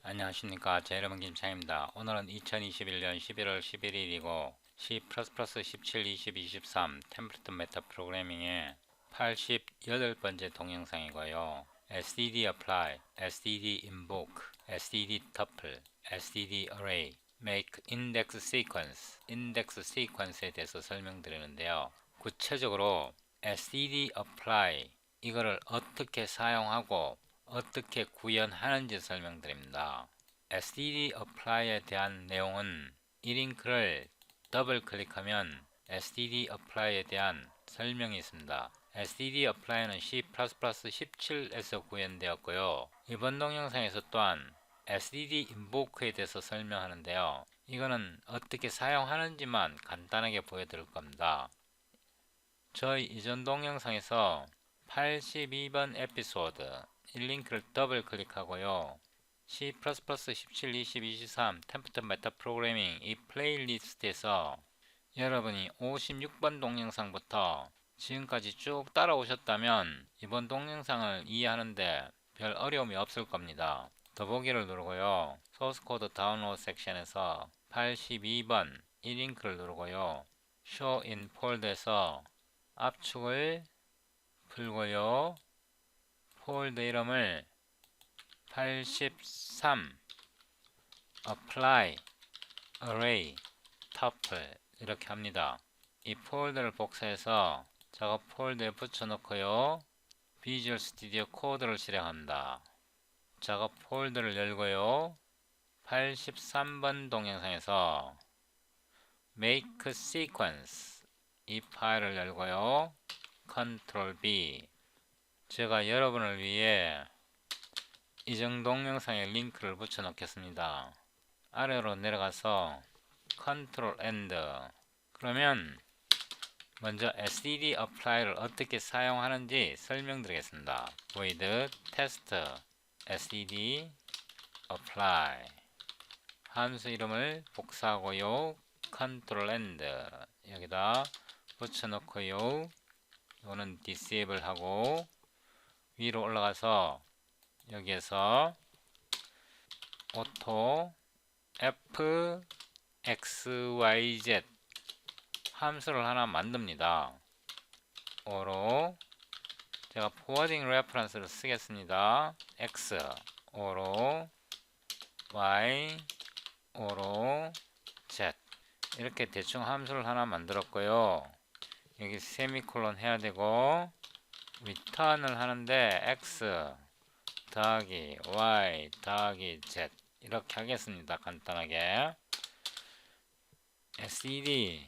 안녕하십니까. 제 이름은 김창입니다. 오늘은 2021년 11월 11일이고 C++ 17, 20, 23 템플릿 메타 프로그래밍의 88번째 동영상이고요. std apply, std invoke, std tuple, std array, make index sequence, index sequence에 대해서 설명드리는데요. 구체적으로 std apply 이거를 어떻게 사용하고 어떻게 구현하는지 설명드립니다. std apply에 대한 내용은 이 링크를 더블 클릭하면 std apply에 대한 설명이 있습니다. std apply는 C++ 17에서 구현되었고요. 이번 동영상에서 또한 std invoke에 대해서 설명하는데요. 이거는 어떻게 사용하는지만 간단하게 보여드릴 겁니다. 저희 이전 동영상에서 82번 에피소드 이 링크를 더블 클릭하고요. C++ 17, 20, 23 템플릿 메타 프로그래밍 이 플레이리스트에서 여러분이 56번 동영상부터 지금까지 쭉 따라오셨다면 이번 동영상을 이해하는데 별 어려움이 없을 겁니다. 더보기를 누르고요. 소스 코드 다운로드 섹션에서 82번 이 링크를 누르고요. Show in Folder에서 압축을 풀고요. 폴더 이름을 83 apply array tuple 이렇게 합니다. 이 폴더를 복사해서 작업 폴더에 붙여놓고요. 비주얼 스튜디오 코드를 실행합니다. 작업 폴더를 열고요. 83번 동영상에서 make sequence 이 파일을 열고요. Ctrl B. 제가 여러분을 위해 이전 동영상에 링크를 붙여 놓겠습니다. 아래로 내려가서 Ctrl End. 그러면 먼저 std apply를 어떻게 사용하는지 설명드리겠습니다. void test std apply 함수 이름을 복사하고요. Ctrl End 여기다 붙여 놓고요. 이거는 disable 하고 위로 올라가서 여기에서 auto f x y z 함수를 하나 만듭니다. 오로 제가 forwarding reference를 쓰겠습니다. x 오로 y 오로 z 이렇게 대충 함수를 하나 만들었고요. 여기 세미콜론 해야 되고 return을 하는데 x 더하기 y 더하기 z 이렇게 하겠습니다. 간단하게 std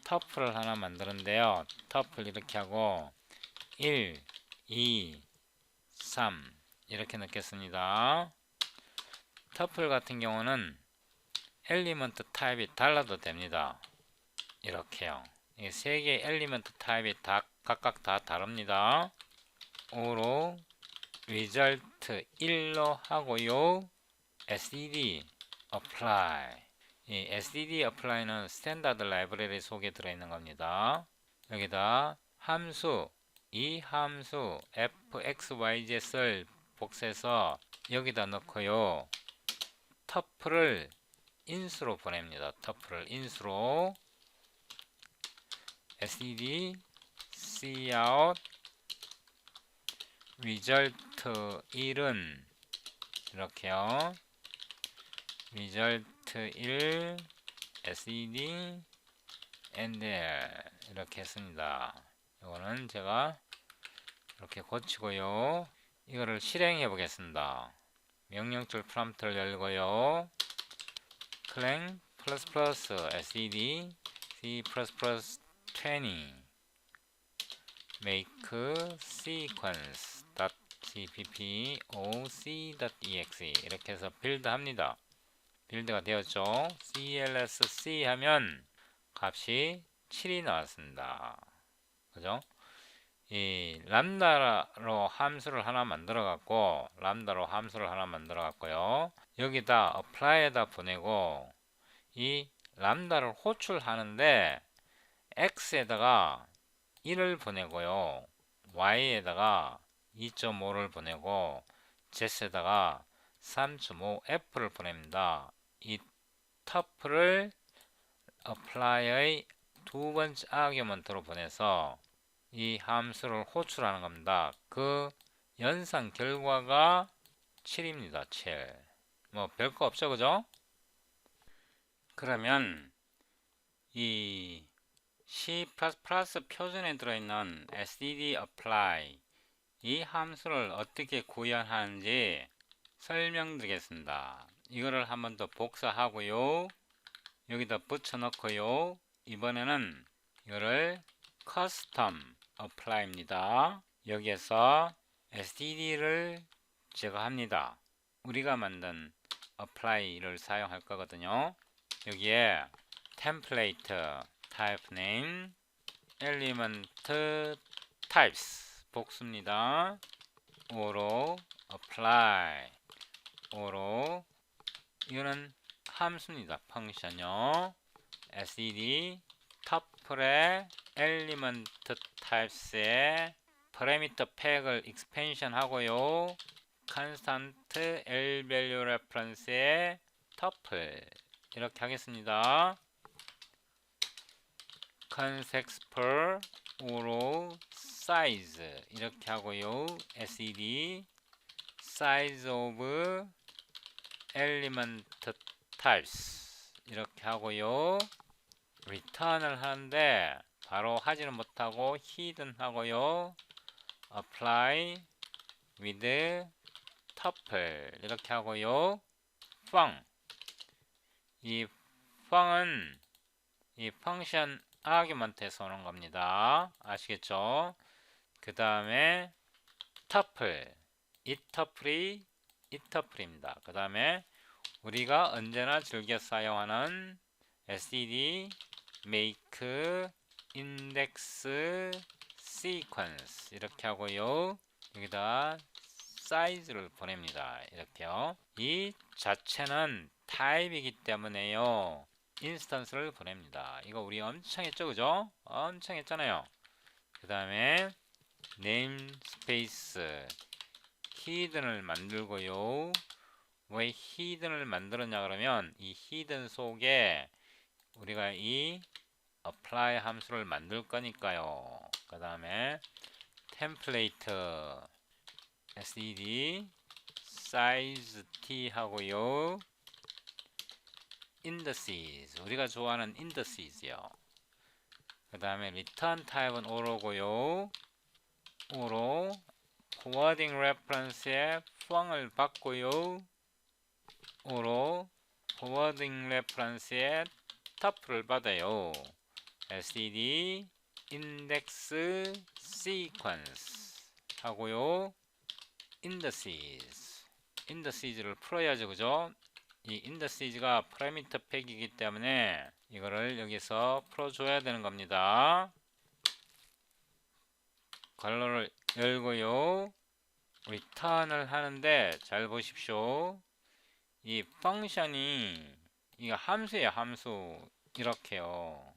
터플을 하나 만드는데요. 터플 이렇게 하고 1, 2, 3 이렇게 넣겠습니다. 터플 같은 경우는 엘리먼트 타입이 달라도 됩니다. 이렇게요. 이 세 개의 엘리먼트 타입이 각각 다 다릅니다. 5로 result 1로 하고요. std apply 이 std apply는 스탠다드 라이브러리 속에 들어있는 겁니다. 여기다 함수 이 함수 fxyz을 복사해서 여기다 넣고요. 터플을 인수로 보냅니다. 터플을 인수로 std cout result 1은 이렇게요. result 1 std and 이렇게 했습니다. 이거는 제가 이렇게 고치고요. 이거를 실행해 보겠습니다. 명령줄 프롬프트를 열고요. clang std c++20 make sequence .cpp oc.exe 이렇게 해서 빌드 합니다. 빌드가 되었죠. clsc 하면 값이 7이 나왔습니다. 그죠? 이 람다로 함수를 하나 만들어 갖고 여기다 apply에다 보내고 이 람다를 호출하는데 x에다가 1을 보내고요. y에다가 2.5를 보내고 z에다가 3.5f를 보냅니다. 이 터프를 apply의 두 번째 아규먼트로 보내서 이 함수를 호출하는 겁니다. 그 연산 결과가 7입니다. 7. 뭐 별거 없죠, 그죠? 그러면 이 C++ 표준에 들어있는 std apply 이 함수를 어떻게 구현하는지 설명드리겠습니다. 이거를 한번 더 복사하고요. 여기다 붙여넣고요. 이번에는 이거를 custom apply입니다. 여기에서 std를 제거합니다. 우리가 만든 apply를 사용할 거거든요. 여기에 template type name element types 복수입니다. 오로 apply 오로 이거는 함수입니다. 펑션요. std tuple element types의 parameter pack을 expansion 하고요. constant l value reference의 tuple 이렇게 하겠습니다. context per 오로 size 이렇게 하고요. std size of element types 이렇게 하고요. return을 하는데 바로 하지는 못하고 hidden 하고요. apply with tuple 이렇게 하고요. fun 이 fun은 이 펑션 아규먼트에서 오는 겁니다. 아시겠죠? 그 다음에 tuple 이 터플입니다. 그 다음에 우리가 언제나 즐겨 사용하는 std make index sequence 이렇게 하고요. 여기다 사이즈를 보냅니다. 이렇게요. 이 자체는 타입이기 때문에요. 인스턴스를 보냅니다. 이거 우리 엄청 했죠, 그죠? 엄청 했잖아요. 그 다음에 namespace hidden을 만들고요. 왜 hidden을 만들었냐 그러면 이 hidden 속에 우리가 이 apply 함수를 만들 거니까요. 그 다음에 template std size t 하고요. indices 우리가 좋아하는 indices요. 그 다음에 return type은 오로고요. 오로 forwarding reference에 func을 받고요. 오로 forwarding reference에 tuple을 받아요. std index sequence 하고요. indices를 풀어야죠, 그죠? 이 indices가 parameter 팩이기 때문에 이거를 여기서 풀어줘야 되는 겁니다. 괄호를 열고요. return을 하는데 잘 보십시오. 이 펑션이 이거 함수예요. 함수 이렇게요.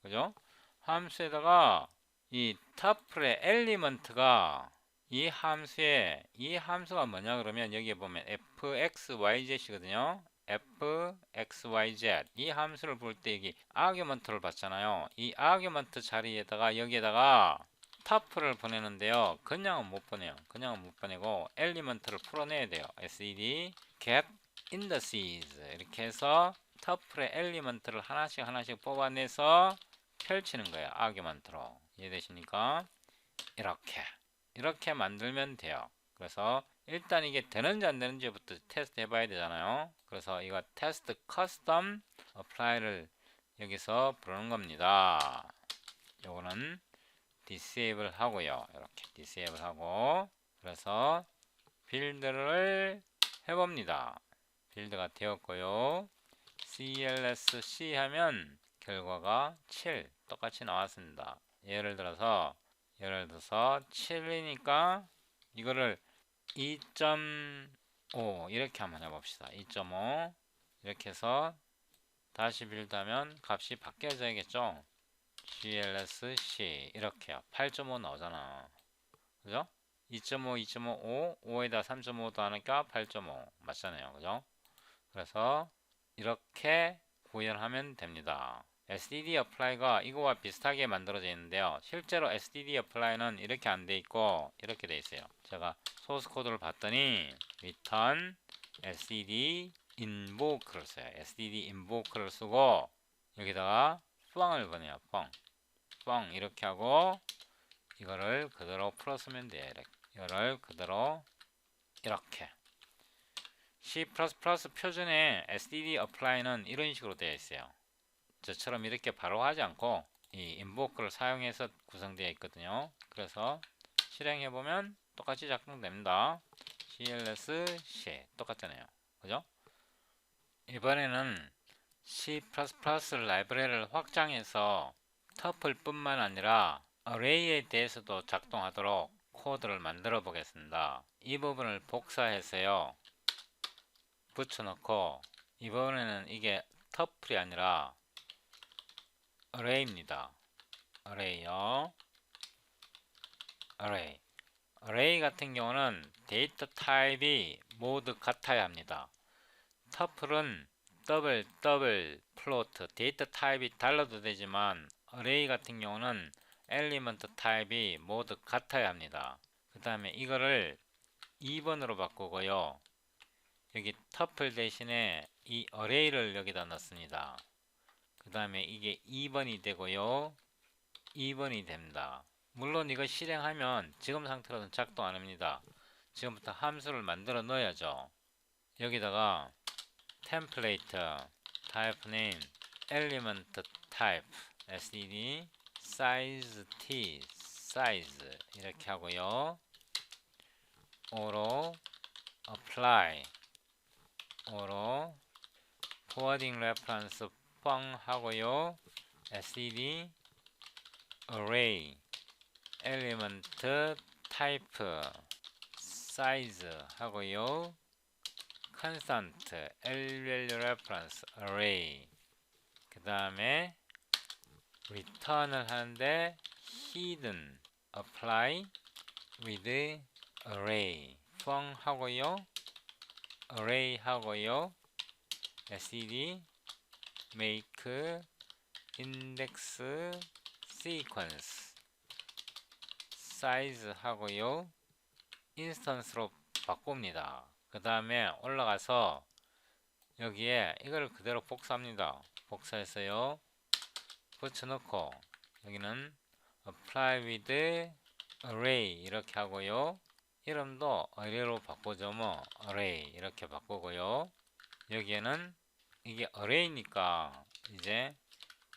그죠? 함수에다가 이 tuple 엘리먼트가 이 함수가 뭐냐 그러면 여기에 보면 fxyz이거든요. fxyz 이 함수를 볼 때 여기 아규먼트를 받잖아요. 이 아규먼트 자리에다가 여기에다가 tuple을 보내는데요. 그냥은 못 보내요. 그냥은 못 보내고 엘리먼트를 풀어내야 돼요. std get indices 이렇게 해서 tuple 엘리먼트를 하나씩 뽑아내서 펼치는 거예요. 아규먼트로. 이해되십니까? 이렇게 만들면 돼요. 그래서 일단 이게 되는지 안 되는지부터 테스트 해봐야 되잖아요. 그래서 이거 테스트 커스텀 어플라이를 여기서 부르는 겁니다. 요거는 disable 하고요. 이렇게 disable 하고 그래서 빌드를 해봅니다. 빌드가 되었고요. clsc 하면 결과가 7 똑같이 나왔습니다. 예를 들어서 7이니까 이거를 2.5 이렇게 한번 해봅시다. 2.5 이렇게 해서 다시 빌드하면 값이 바뀌어져야겠죠. glsc 이렇게요. 8.5 나오잖아. 그죠? 2.5, 2.5, 5에다 3.5 더하니까 8.5 맞잖아요. 그죠? 그래서 이렇게 구현하면 됩니다. SDD apply가 이거와 비슷하게 만들어져 있는데요. 실제로 SDD apply는 이렇게 안 돼 있고 이렇게 돼 있어요. 제가 소스 코드를 봤더니 return SDD invoke를 써요. SDD invoke를 쓰고 여기다가 펑을 보내요. 펑 이렇게 하고 이거를 그대로 풀었으면 돼요. 이거를 그대로 이렇게 C++ 표준의 SDD apply는 이런 식으로 되어 있어요. 저처럼 이렇게 바로 하지 않고 이 invoke를 사용해서 구성되어 있거든요. 그래서 실행해 보면 똑같이 작동됩니다. cls c 똑같잖아요. 그죠? 이번에는 C++ 라이브러리를 확장해서 터플 뿐만 아니라 array에 대해서도 작동하도록 코드를 만들어 보겠습니다. 이 부분을 복사해서요 붙여놓고 이번에는 이게 터플이 아니라 array입니다. array요. array 같은 경우는 데이터 타입이 모두 같아야 합니다. 터플은 더블 플로트 데이터 타입이 달라도 되지만 array 같은 경우는 엘리먼트 타입이 모두 같아야 합니다. 그 다음에 이거를 2번으로 바꾸고요. 여기 터플 대신에 이 array를 여기다 넣습니다. 그 다음에 이게 2번이 되고요. 2번이 됩니다. 물론 이거 실행하면 지금 상태로는 작동 안합니다. 지금부터 함수를 만들어 넣어야죠. 여기다가 템플레이트 type name element type sdd size t size 이렇게 하고요. 오로 apply 오로 forwarding reference 펑 하고요. sdd array element type size 하고요. constant value reference array 그 다음에 return을 하는데 hidden apply with array 펑 하고요. array 하고요. sed make index sequence size 하고요. 인스턴스로 바꿉니다. 그 다음에 올라가서 여기에 이걸 그대로 복사합니다. 복사해서요 붙여놓고 여기는 apply with array 이렇게 하고요. 이름도 array로 바꾸죠. array 이렇게 바꾸고요. 여기에는 이게 array니까 이제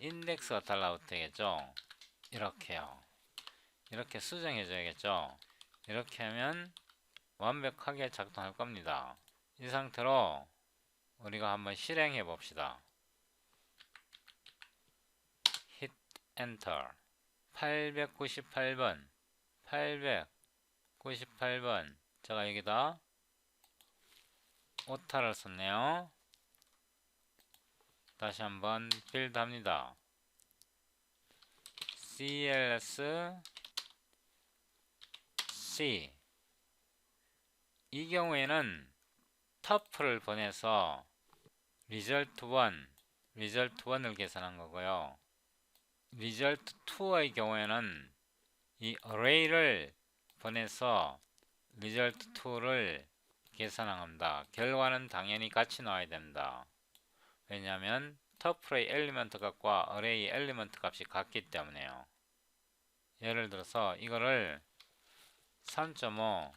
인덱스가 달라도 되겠죠. 이렇게요. 이렇게 수정해 줘야겠죠. 이렇게 하면 완벽하게 작동할 겁니다. 이 상태로 우리가 한번 실행해 봅시다. hit enter 898번 제가 여기다 오타를 썼네요. 다시 한번 빌드 합니다. cls c 이 경우에는 터플을 보내서 result1을 계산한 거고요. result2의 경우에는 이 array를 보내서 result2를 계산한 겁니다. 결과는 당연히 같이 나와야 됩니다. 왜냐하면 터플의 엘리먼트 값과 array의 엘리먼트 값이 같기 때문에요. 예를 들어서 이거를 3.5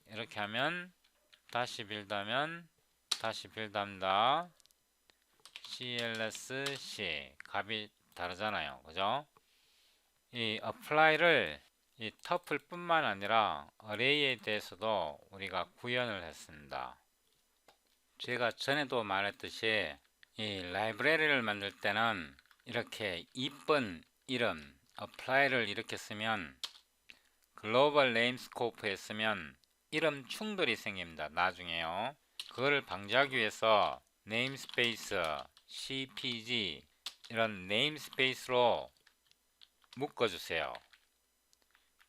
이렇게 하면 다시 빌드하면 다시 빌드합니다. cls c 값이 다르잖아요. 그죠? 이 apply를 이 터플 뿐만 아니라 array에 대해서도 우리가 구현을 했습니다. 제가 전에도 말했듯이 이 라이브러리를 만들 때는 이렇게 이쁜 이름 apply를 이렇게 쓰면 글로벌 네임스코프에 쓰면 이름 충돌이 생깁니다. 나중에요. 그거를 방지하기 위해서 네임스페이스, cpg 이런 네임스페이스로 묶어주세요.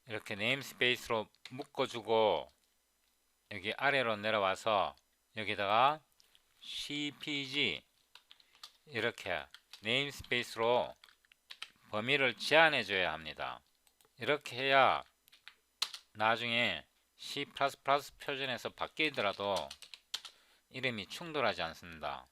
이렇게 네임스페이스로 묶어주고 여기 아래로 내려와서 여기다가 cpg 이렇게 네임스페이스로 범위를 제한해 줘야 합니다. 이렇게 해야 나중에 C++ 표준에서 바뀌더라도 이름이 충돌하지 않습니다.